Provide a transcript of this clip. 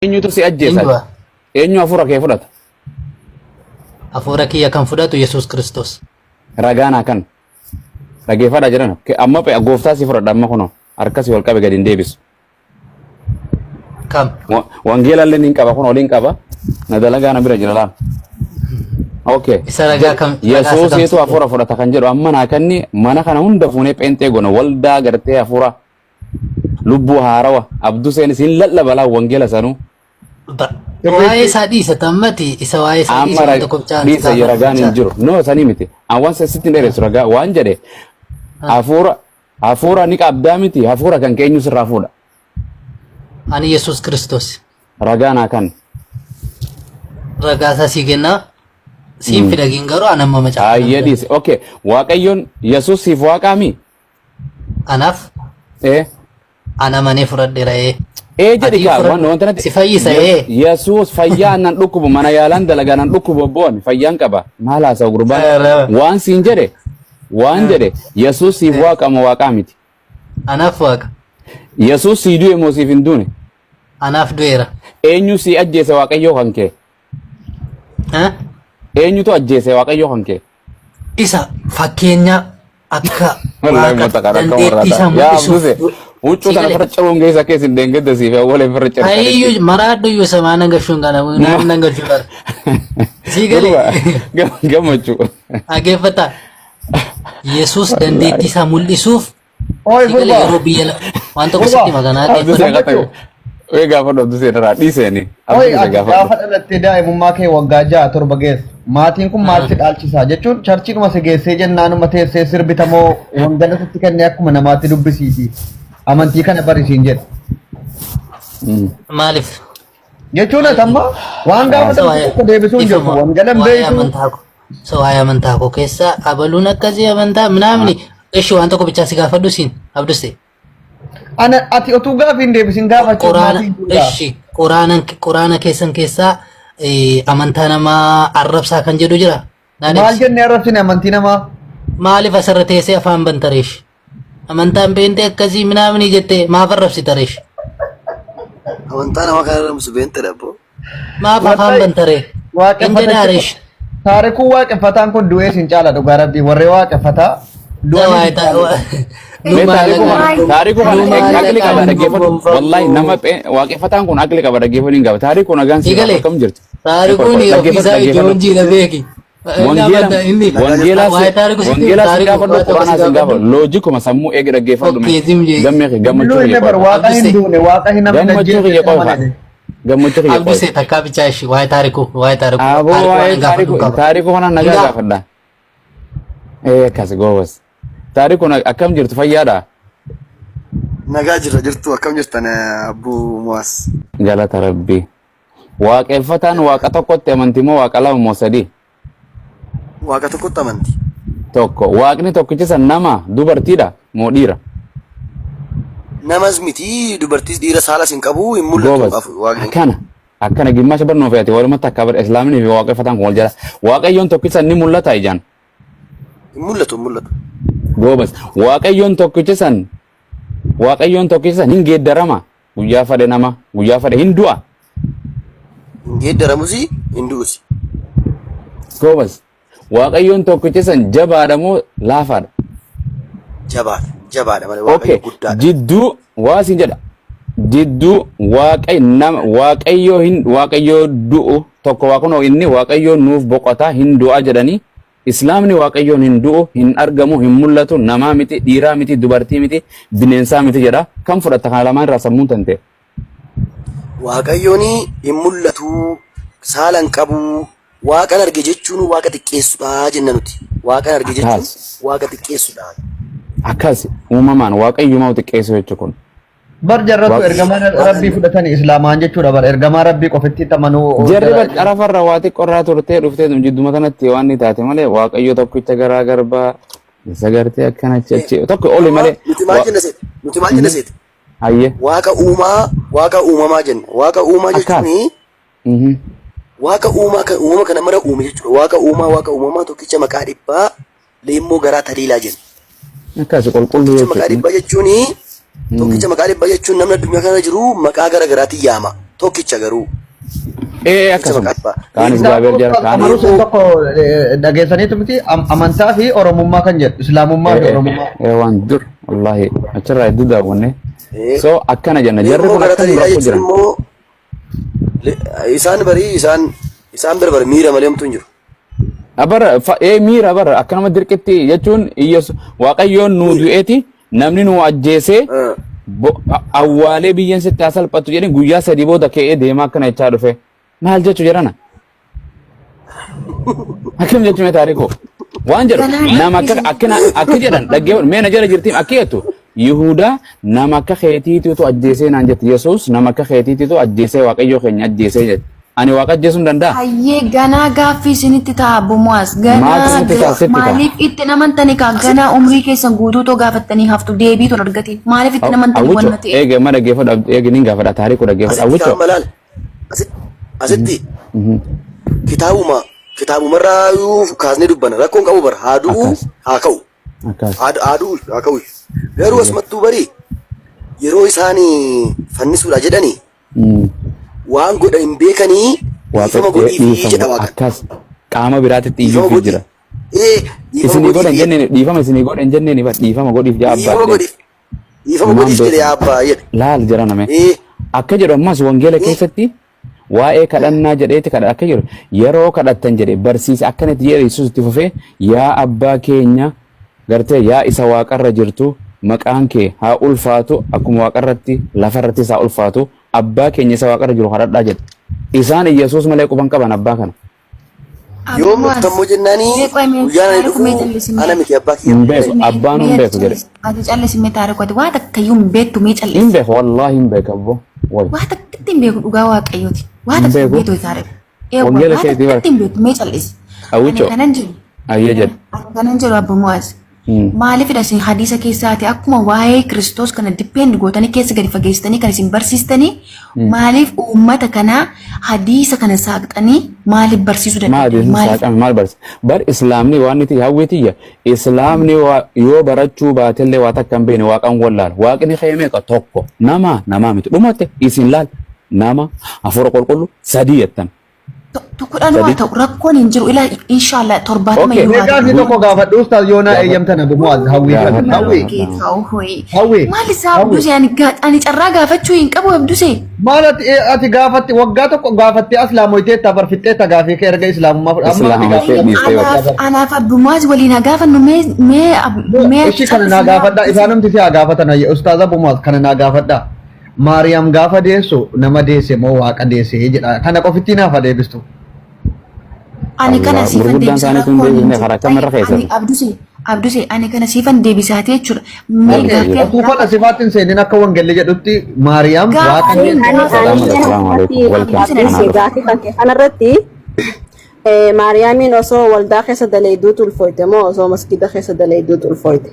Eenyutu si ajjeesa? Eenyu hafuura kee fudhata? Hafuura kiyya kan fudhatu Yesuus Kiristoos. Ragaan kan dhageeffadhaa jiran amma gooftaa si fudhadha amma kuno harka si ol qabe gadi hin deebisu. Kam? Wangeela illee ni qaba kun oliin qaba na dalagaa na bira jira laal. Okay. Isa ragaa kam? Yesuusiitu hafuura fudhata kan jedhu amma naa kanni mana kana hunda fuunee pheenxee gona waldaa gartee hafuura lubbuu haarawa abduu seenis hin lallabalaa wangeela sanuu. Waa'ee isaa dhiisa tammati isa waa'ee isaa dhiisa tokko bichaa dhiisa ragaan hin jiru no sanii miti awwan sesittiin dheeressu ragaa waan jedhe hafuura ni qabdaa miti hafuura kan keenyu sirraa fuudha. Ani Yesuus Kiristoos. Ragaa naa kan. Ragaa isaa sii kennaa siin fidagin garuu anamma macaa. Ayyee dhiise okay waaqayyoon Yesuus siif waaqaami. Anaaf. Ana manee fudhadheera jadi kawan nonton si fayyisa Yesus fayyaa nan dhukkubu mana yaalan dalagaa nan dhukkubu boon fayyaan qaba maala sa gurbaan waan siin jedhe Yesus siif waaqama waaqaa miti anaaf waaqa Yesus si du'e moo siif hin duune anaaf du'eera eenyu si ajjeese waaqayyoo kan kee eenyutu ajjeese waaqayyoo kan kee isa fakkeenya akka wallahi dandeettii isaa mul'isuuf Uccu tanah percaya guys aku sih dengar desi, boleh percaya. Ayo marah dulu sama anak gashung kan, anak gashung kan. Sikali. Gak macu. Agak peta. Yesus dan deti samul isuf. Oh ibu ba. Sikali mantap sih makan Abdul saya kata, gak pernah Abdul saya rati saya ni. Oh gak pernah tidak memakai wagaja atau bagai. Maatiin kun maalitti dhaalchisaa jechuun charchii kuma geessee jennaan mateessee sirbitamoo wangala sitti kennee akkuma namaatti dubbisiiti. Amantii kana barisiin jedhu. Maaliif? Jechuun atamma waan gaafatamu deebisuun jiru wangalan beeku. Waa'ee amantaa koo keessa abaluun akkasii amantaa minaamni ishee waan tokko bichaa si gaafadhu siin abduste. Ana ati otuu gaafiin deebisin gaafachuu quraana keessan keessaa amantaa namaa arrabsaa kan jedhu jira. Maal jennee arrabsine amantii namaa? Maaliif asirra teessee afaan bantareesh? Amantaan beentee akkasii minaamni jettee maaf arrabsitareesh? Amantaa nama kan arrabsu beente dhabbo. Maaf afaan bantaree? Injedaareesh. Taarikuu waaqeffataan kun du'ee sin caala dhugaa rabbii warree waaqeffataa. Taariku akli qaba dhaggeeffatu wallahi nama waaqeffataan kun akli qaba dhaggeeffatu hin qaba taariku nagaan si akkam jirti taarikuun ofiisaa ijoollee na beeki wangeela gaafa quraana sin gaafa loojikuma sammuu eegi dhaggeeffatu gammachuu abduse takkaa bichaa ishii waa'ee taariku kana nagaa gaafadha akkas goobas taarikuun akkam jirtu fayyaadha nagaa jirtu akkam jirtan Abbuu Muwaas galata rabbii waaqeffataan waaqa tokkotti amantii moo waaqa lama moo sadii waaqa tokkotti amantii tokko waaqni tokkichi san nama dubartiidha moo dhiira namas miti dubartiis dhiira saala sin qabu hin mul'atu waaqni akkana gimmaasha barnoo fe'ate walumatti akka bar islaamni fi waaqeffataan kun wal jala waaqayyoon tokkichi san ni mul'ata ijaan hin mul'atu Gobas waaqayyoon tokkichi san hin geeddarama guyyaa fadhe nama guyyaa fadhe hin du'a hin geeddaramusi hin du'usi Gobas waaqayyoon tokkichi san jabaadha moo laafaadha jabaadha malee waaqayyo guddaadha jidduu waasin jedha jidduu waaqayyoo du'u tokko waaqnoo inni waaqayyoon nuuf boqotaa hin du'a jedhanii Islaamni waaqayyoon hin du'u hin argamu hin mul'atu namaa miti dhiiraa miti dubartii miti bineensaa miti jedha kan fudhatta kana lamaan irraa sammuun tante waaqayyoon hin mul'atu saalan qabu waaqan arge jechuun waaqa xiqqeessudha jenna nuti waaqan arge jechuun waaqa xiqqeessudha akkas uumamaan waaqayyumaa xiqqeessu jechuun kun bar jarratu ergamaa rabbii fudhatanii islaamaan jechuudha bar ergamaa rabbii qofatti tamanuu jarri bar qarafarra waa xiqqorraa turtee dhuftee jidduma kanatti waan ni taate malee waaqayyo tokkicha garaa garbaa sagartee akkana achi tokko oli malee nuti maal jenna seeti ayye waaqa uumamaa jenna waaqa uumaa jechuun waaqa uuma kana mara uume jechuudha waaqa uumamaa tokkicha maqaa dhibbaa leemmoo garaa taliilaa jenna akkas qulqulluu jechuudha maqaa dhibbaa jechuun tokkicha maqaa dhibbaa jechuun namni addunyaa kana jiru maqaa gara garaatiin yaama tokkicha garuu. Akkasuma kaan Israa'el jira kaan Amarus tokko dhageessaniitu miti amantaa fi oromummaa kan jedhu islaamummaa fi oromummaa. waan dur wallahi achirraa hedduu daawwanne so akkana jenna jarri kun akka muraasa jiran isaan barbar miira malee hamtuu hin jiru. Abara miira bara akkanuma dirqitti jechuun waaqayyoon nu du'eeti namni nu ajjeesee awwaalee biyyeen sitti haa salphatu jedhanii guyyaa sadii booda ka'ee deemaa akkana jechaa dhufe maal jechuu jedhana akkam jechuu mee taarikoo waan jedhu nama akka jedhan dhaggeeffatu mee na jala jirtiin akka jettu Yihuudaa nama akka keetiitiitu ajjeesee naan jette Yesuus nama akka keetiitiitu ajjeesee waaqayyoo keenya ajjeesee jette ani waaqa ajjeesuu hin danda'a. Hayyee ganaa gaaffii isinitti ta'a Bumu'aas maaliif itti namantani kaa ganaa umrii keessan guutuutoo gaafattanii haftu deebiitu argate maaliif itti namantani wanna ta'e. Eege ma dhaggeeffadha eege nin gaafadha taarikuu dhaggeeffadha awwicho. Asitti kitaabumarraa kaasnee dubbanna rakkoon qabu bara haa du'u haa ka'u. Haa ka'u garuu asumattuu bari yeroo isaan fannisuudha jedhanii waan godha hin beekanii dhiifama godhiifi jedha waaqa. Akkas qaama biraatitti iyyuu jira. Isinii godhan jenneen dhiifama isinii godhan jenneen dhiifama godhiif jaa abbaa. Dhiifama godhiif jedhe abbaa jedhe. Laal jira name. Akka jedhu ammas wangeela keessatti waa'ee kadhannaa jedheeti akka jedhu yeroo kadhattan jedhe barsiise akkanatti jedhe Yesuus itti fufee yaa abbaa keenya gartee yaa isa waaqarra jirtu maqaan kee haa ulfaatu akkuma waaqarratti lafarratti isaa ulfaatu abbaa keenya isa waaqarra jiru kadhadhaa jedhe isaan Yesuus malee quban qaban abbaa kana. Yoo murtammoo jennaanii guyyaan ani dhufu ana miti abbaa keenya. Hin beeku abbaan hin beeku jedhe. Ati callisimee taarikootti waa takkayyuu hin beektu mee callis. Hin beeku wallaahi hin beeku abbo. Waa takkatti hin beeku dhugaa waaqayyooti. Waa takka hin beektu taarikoo. Wangeela Waa keetii takkatti hin beektu mee callis. Awwicho. Kanan jiru. Ayyee jedhe. Kanan jiru abbo Mu'aaz. Maaliifidha isin hadiisa keessaati akkuma waa'ee Kiristoos kana dippeendi gootanii keessa gadi fageessitanii kan isin barsiistanii maaliif uummata kana hadiisa kana saaqxanii maaliif barsiisuu danda'u? Maal barsiisa? Bar islaamni waan nuti hawwitiyya islaamni yoo barachuu baatellee waa takka hin beekne waaqan wallaala waaqni meeqa tokko nama miti dhumatte isin laal nama afur qulqullu sadii jettan. Tokkodhaan waa ta'u rakkoon hin jiru ilaa inshaallah torbaatama yoo haa ta'u. Tokko gaafadhu ustaaz yoonaa eeyyamtana Bumu'aaz hawwii. Maal isaa abdusee ani carraa gaafachuu hin qabu abdusee. Maal ati gaafatti waggaa tokko gaafattee islaamoyteetta barfixxeetta gaafii kee erga islaamummaa anaaf Bumu'aaz waliin haa gaafannu mee ishii kana naa gaafadhaa isaanumti si haa gaafatan ustaaza Bumu'aaz kana naa gaafadhaa. Maariyaam gaafa deessu nama deesse moo waaqa deesse jedha kana qofitti naaf deebistu. Ani kana siifan deebisaa Abdusee ani kana siifan deebisaatee jechuudha. Tuufata sifaatiin seenin akka wangeelli jedhutti Maariyaam waaqa kanarratti Maariyaamiin osoo waldaa keessa daleeyduu tulfooyte moo osoo masgida keessa daleeyduu tulfooyte?